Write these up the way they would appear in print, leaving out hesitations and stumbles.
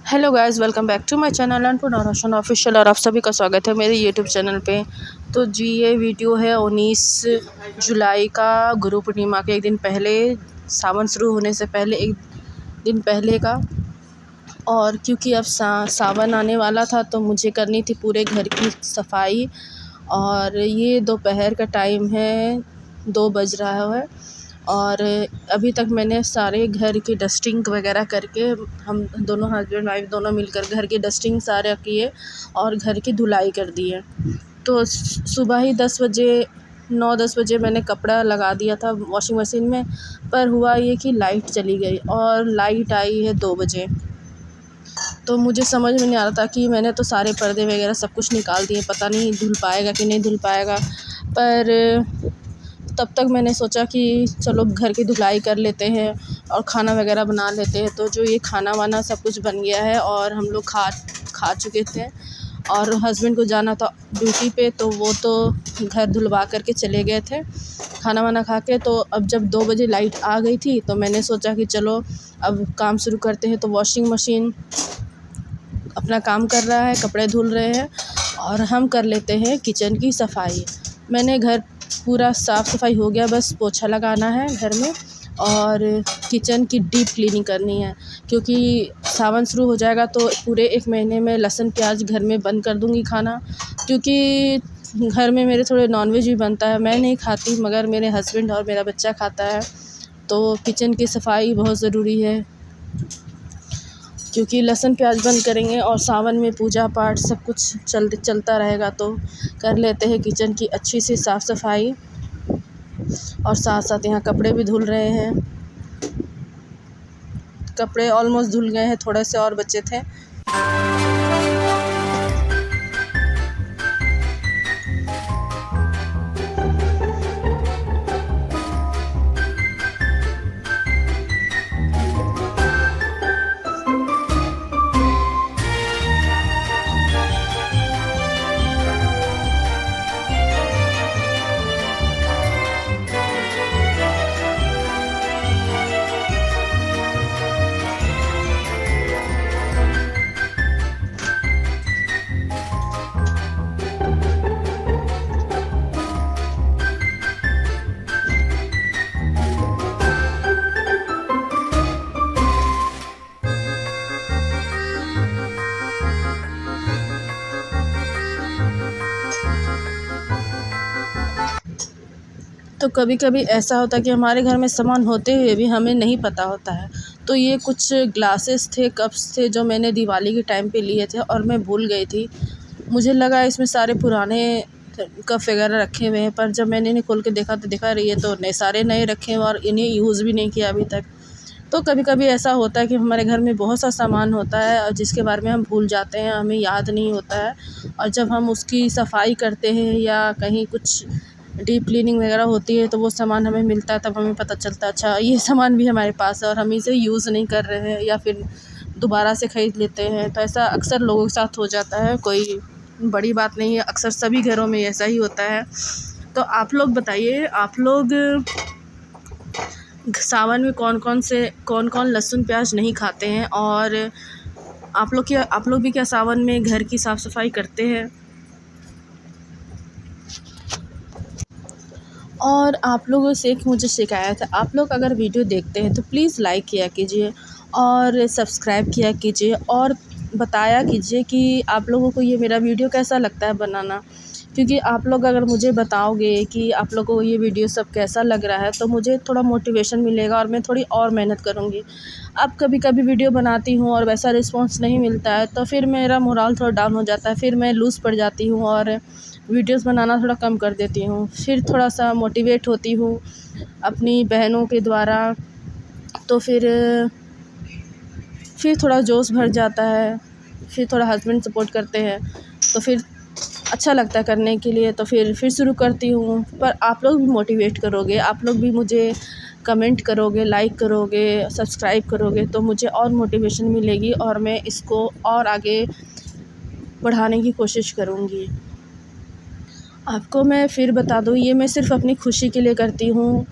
Hello guys, welcome back to my channel अनपुर Roshan official. और आप सभी का स्वागत है मेरे यूट्यूब चैनल पे। तो जी, ये वीडियो है 19 जुलाई का, गुरु पूर्णिमा के एक दिन पहले, सावन शुरू होने से पहले एक दिन पहले का। और क्योंकि अब सावन आने वाला था तो मुझे करनी थी पूरे घर की सफाई। और ये दोपहर का टाइम है, 2 बज रहा है। और अभी तक मैंने सारे घर की डस्टिंग वगैरह करके, हम दोनों हस्बैंड वाइफ दोनों मिलकर घर की डस्टिंग सारे किए और घर की धुलाई कर दी है। तो सुबह ही 10 बजे, 9-10 बजे मैंने कपड़ा लगा दिया था वॉशिंग मशीन में। पर हुआ ये कि लाइट चली गई और लाइट आई है 2 बजे। तो मुझे समझ में नहीं आ रहा था कि मैंने तो सारे पर्दे वगैरह सब कुछ निकाल दिए, पता नहीं धुल पाएगा कि नहीं धुल पाएगा। पर तब तक मैंने सोचा कि चलो घर की धुलाई कर लेते हैं और खाना वगैरह बना लेते हैं। तो जो ये खाना वाना सब कुछ बन गया है और हम लोग खा चुके थे। और हस्बैंड को जाना था ड्यूटी पे, तो वो तो घर धुलवा करके चले गए थे खाना वाना खा के। तो अब जब 2 बजे लाइट आ गई थी तो मैंने सोचा कि चलो अब काम शुरू करते हैं। तो वॉशिंग मशीन अपना काम कर रहा है, कपड़े धुल रहे हैं और हम कर लेते हैं किचन की सफाई। मैंने घर पूरा साफ़ सफाई हो गया, बस पोछा लगाना है घर में और किचन की डीप क्लीनिंग करनी है। क्योंकि सावन शुरू हो जाएगा तो पूरे 1 महीने में लहसुन प्याज घर में बंद कर दूँगी खाना। क्योंकि घर में मेरे थोड़े नॉनवेज भी बनता है, मैं नहीं खाती मगर मेरे हस्बैंड और मेरा बच्चा खाता है। तो किचन की सफाई बहुत ज़रूरी है, क्योंकि लहसुन प्याज बंद करेंगे और सावन में पूजा पाठ सब कुछ चलता रहेगा। तो कर लेते हैं किचन की अच्छी सी साफ़ सफाई। और साथ साथ यहाँ कपड़े भी धुल रहे हैं। कपड़े ऑलमोस्ट धुल गए हैं, थोड़े से और बचे थे। तो कभी कभी ऐसा होता है कि हमारे घर में सामान होते हुए भी हमें नहीं पता होता है। तो ये कुछ ग्लासेस थे, कप्स थे जो मैंने दिवाली के टाइम पे लिए थे और मैं भूल गई थी। मुझे लगा इसमें सारे पुराने कप वगैरह रखे हुए हैं, पर जब मैंने इन्हें खोल के देखा तो देखा रही है तो नए सारे नए रखे हुए और इन्हें यूज़ भी नहीं किया अभी तक। तो कभी कभी ऐसा होता है कि हमारे घर में बहुत सा सामान होता है और जिसके बारे में हम भूल जाते हैं, हमें याद नहीं होता है। और जब हम उसकी सफाई करते हैं या कहीं कुछ डीप क्लीनिंग वगैरह होती है तो वो सामान हमें मिलता है, तब हमें पता चलता है अच्छा ये सामान भी हमारे पास है और हम इसे यूज़ नहीं कर रहे हैं या फिर दोबारा से ख़रीद लेते हैं। तो ऐसा अक्सर लोगों के साथ हो जाता है, कोई बड़ी बात नहीं है, अक्सर सभी घरों में ऐसा ही होता है। तो आप लोग बताइए, आप लोग सावन में कौन कौन लहसुन प्याज नहीं खाते हैं? और आप लोग भी क्या सावन में घर की साफ़ सफाई करते हैं? और आप लोगों से एक मुझे शिकायत है, आप लोग अगर वीडियो देखते हैं तो प्लीज़ लाइक किया कीजिए और सब्सक्राइब किया कीजिए और बताया कीजिए कि आप लोगों को ये मेरा वीडियो कैसा लगता है बनाना। क्योंकि आप लोग अगर मुझे बताओगे कि आप लोगों को ये वीडियो सब कैसा लग रहा है तो मुझे थोड़ा मोटिवेशन मिलेगा और मैं थोड़ी और मेहनत करूँगी। अब कभी कभी वीडियो बनाती हूँ और वैसा रिस्पॉन्स नहीं मिलता है तो फिर मेरा मोराल थोड़ा डाउन हो जाता है, फिर मैं लूज़ पड़ जाती हूँ और वीडियोस बनाना थोड़ा कम कर देती हूँ। फिर थोड़ा सा मोटिवेट होती हूँ अपनी बहनों के द्वारा, तो फिर थोड़ा जोश भर जाता है। फिर थोड़ा हस्बैंड सपोर्ट करते हैं तो फिर अच्छा लगता है करने के लिए, तो फिर शुरू करती हूँ। पर आप लोग भी मोटिवेट करोगे, आप लोग भी मुझे कमेंट करोगे, लाइक करोगे, सब्सक्राइब करोगे तो मुझे और मोटिवेशन मिलेगी और मैं इसको और आगे बढ़ाने की कोशिश करूँगी। आपको मैं फिर बता दूँ, ये मैं सिर्फ़ अपनी खुशी के लिए करती हूँ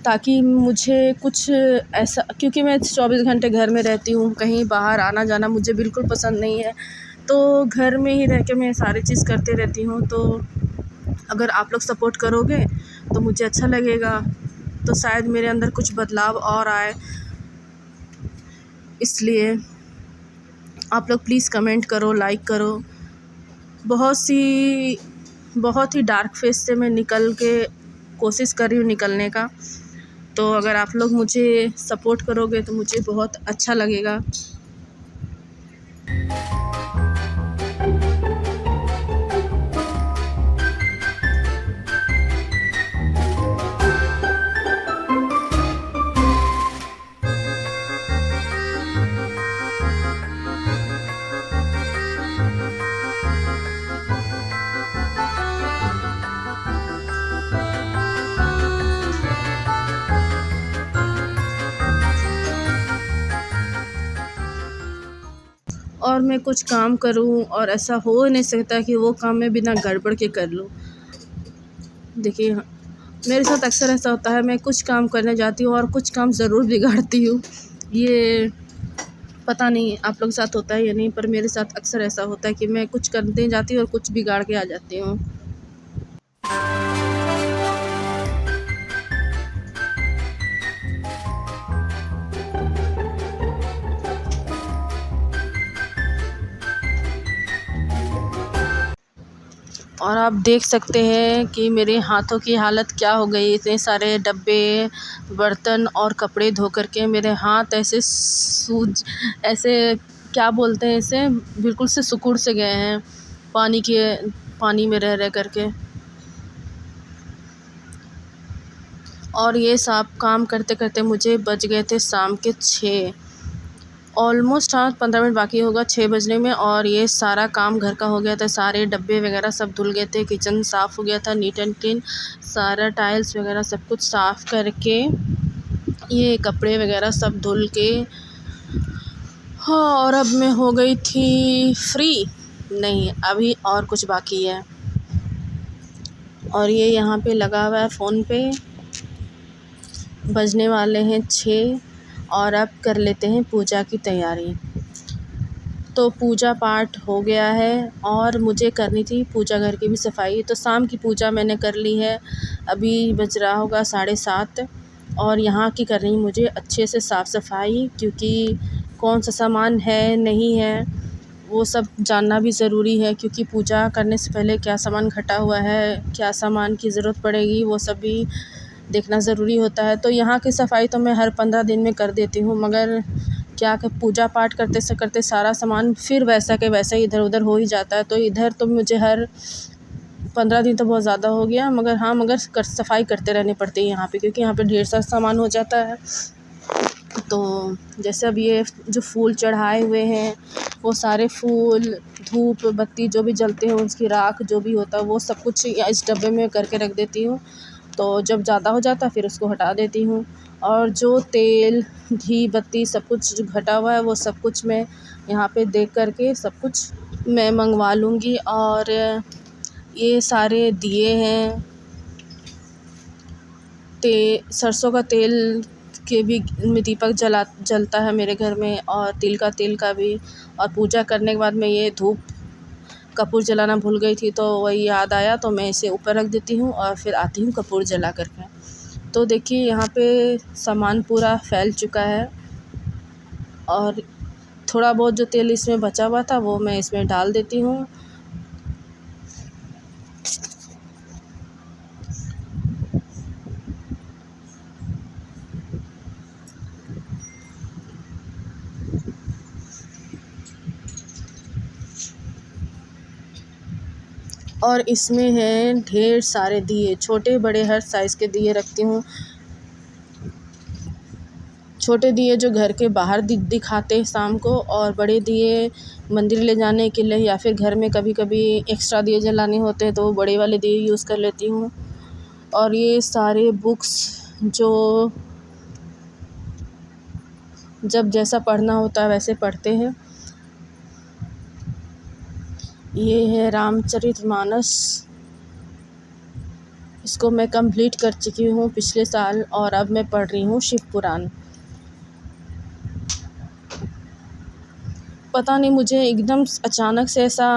ताकि मुझे कुछ ऐसा, क्योंकि मैं 24 घंटे घर में रहती हूँ, कहीं बाहर आना जाना मुझे बिल्कुल पसंद नहीं है। तो घर में ही रह के मैं सारी चीज़ करते रहती हूँ। तो अगर आप लोग सपोर्ट करोगे तो मुझे अच्छा लगेगा, तो शायद मेरे अंदर कुछ बदलाव और आए। इसलिए आप लोग प्लीज़ कमेंट करो, लाइक करो। बहुत ही डार्क फेज से मैं निकल के कोशिश कर रही हूँ निकलने का। तो अगर आप लोग मुझे सपोर्ट करोगे तो मुझे बहुत अच्छा लगेगा। और मैं कुछ काम करूं और ऐसा हो नहीं सकता कि वो काम मैं बिना गड़बड़ के कर लूं। देखिए, मेरे साथ अक्सर ऐसा होता है, मैं कुछ काम करने जाती हूँ और कुछ काम ज़रूर बिगाड़ती हूँ। ये पता नहीं आप लोग के साथ होता है या नहीं, पर मेरे साथ अक्सर ऐसा होता है कि मैं कुछ करने जाती हूँ और कुछ बिगाड़ के आ जाती हूँ। और आप देख सकते हैं कि मेरे हाथों की हालत क्या हो गई। इतने सारे डब्बे, बर्तन और कपड़े धो कर के मेरे हाथ ऐसे ऐसे क्या बोलते हैं इसे, बिल्कुल से सिकुड़ से गए हैं पानी में रह रह कर के। और ये सब काम करते करते मुझे बज गए थे शाम के 6। ऑलमोस्ट 15 मिनट बाकी होगा 6 बजने में। और ये सारा काम घर का हो गया था, सारे डब्बे वगैरह सब धुल गए थे, किचन साफ़ हो गया था नीट एंड क्लीन, सारा टाइल्स वगैरह सब कुछ साफ़ करके, ये कपड़े वगैरह सब धुल के, हाँ। और अब मैं हो गई थी फ्री। नहीं, अभी और कुछ बाकी है। और ये यहाँ पे लगा हुआ है फ़ोन पे, बजने वाले हैं 6। और अब कर लेते हैं पूजा की तैयारी। तो पूजा पाठ हो गया है और मुझे करनी थी पूजा घर की भी सफाई। तो शाम की पूजा मैंने कर ली है, अभी बज रहा होगा 7:30। और यहाँ की करनी मुझे अच्छे से साफ़ सफाई, क्योंकि कौन सा सामान है नहीं है वो सब जानना भी ज़रूरी है। क्योंकि पूजा करने से पहले क्या सामान घटा हुआ है, क्या सामान की ज़रूरत पड़ेगी, वो सब भी देखना ज़रूरी होता है। तो यहाँ की सफाई तो मैं हर 15 दिन में कर देती हूँ, मगर क्या कि पूजा पाठ करते सारा सामान फिर वैसा के वैसा ही इधर उधर हो ही जाता है। तो इधर तो मुझे हर 15 दिन तो बहुत ज़्यादा हो गया, मगर सफाई करते रहनी पड़ती है यहाँ पे, क्योंकि यहाँ पे ढेर सारा सामान हो जाता है। तो जैसे अब ये जो फूल चढ़ाए हुए हैं, वो सारे फूल, धूप बत्ती जो भी जलते हैं, उसकी राख जो भी होता है, वो सब कुछ इस डब्बे में करके रख देती हूँ। तो जब ज़्यादा हो जाता है फिर उसको हटा देती हूँ। और जो तेल, घी, बत्ती सब कुछ जो घटा हुआ है, वो सब कुछ मैं यहाँ पे देख कर के सब कुछ मैं मंगवा लूँगी। और ये सारे दिए हैं, सरसों का तेल के भी में दीपक जलता है मेरे घर में, और तिल का तेल का भी। और पूजा करने के बाद मैं ये धूप कपूर जलाना भूल गई थी, तो वही याद आया, तो मैं इसे ऊपर रख देती हूँ और फिर आती हूँ कपूर जला करके। तो देखिए यहाँ पे सामान पूरा फैल चुका है, और थोड़ा बहुत जो तेल इसमें बचा हुआ था वो मैं इसमें डाल देती हूँ। और इसमें है ढेर सारे दिए, छोटे बड़े हर साइज़ के दिए रखती हूँ। छोटे दिए जो घर के बाहर दिखाते हैं शाम को, और बड़े दिए मंदिर ले जाने के लिए, या फिर घर में कभी कभी एक्स्ट्रा दिए जलाने होते हैं तो वो बड़े वाले दिए यूज़ कर लेती हूँ। और ये सारे बुक्स जो जब जैसा पढ़ना होता है वैसे पढ़ते हैं। ये है रामचरितमानस, इसको मैं कंप्लीट कर चुकी हूँ पिछले साल और अब मैं पढ़ रही हूँ शिव पुराण। पता नहीं मुझे एकदम अचानक से ऐसा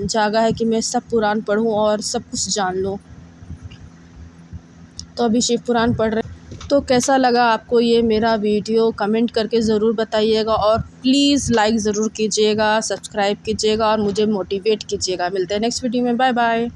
जागा है कि मैं सब पुराण पढूं और सब कुछ जान लूं। तो अभी शिव पुराण पढ़ रहे। तो कैसा लगा आपको ये मेरा वीडियो कमेंट करके ज़रूर बताइएगा और प्लीज़ लाइक ज़रूर कीजिएगा, सब्सक्राइब कीजिएगा और मुझे मोटिवेट कीजिएगा। मिलते हैं नेक्स्ट वीडियो में। Bye bye.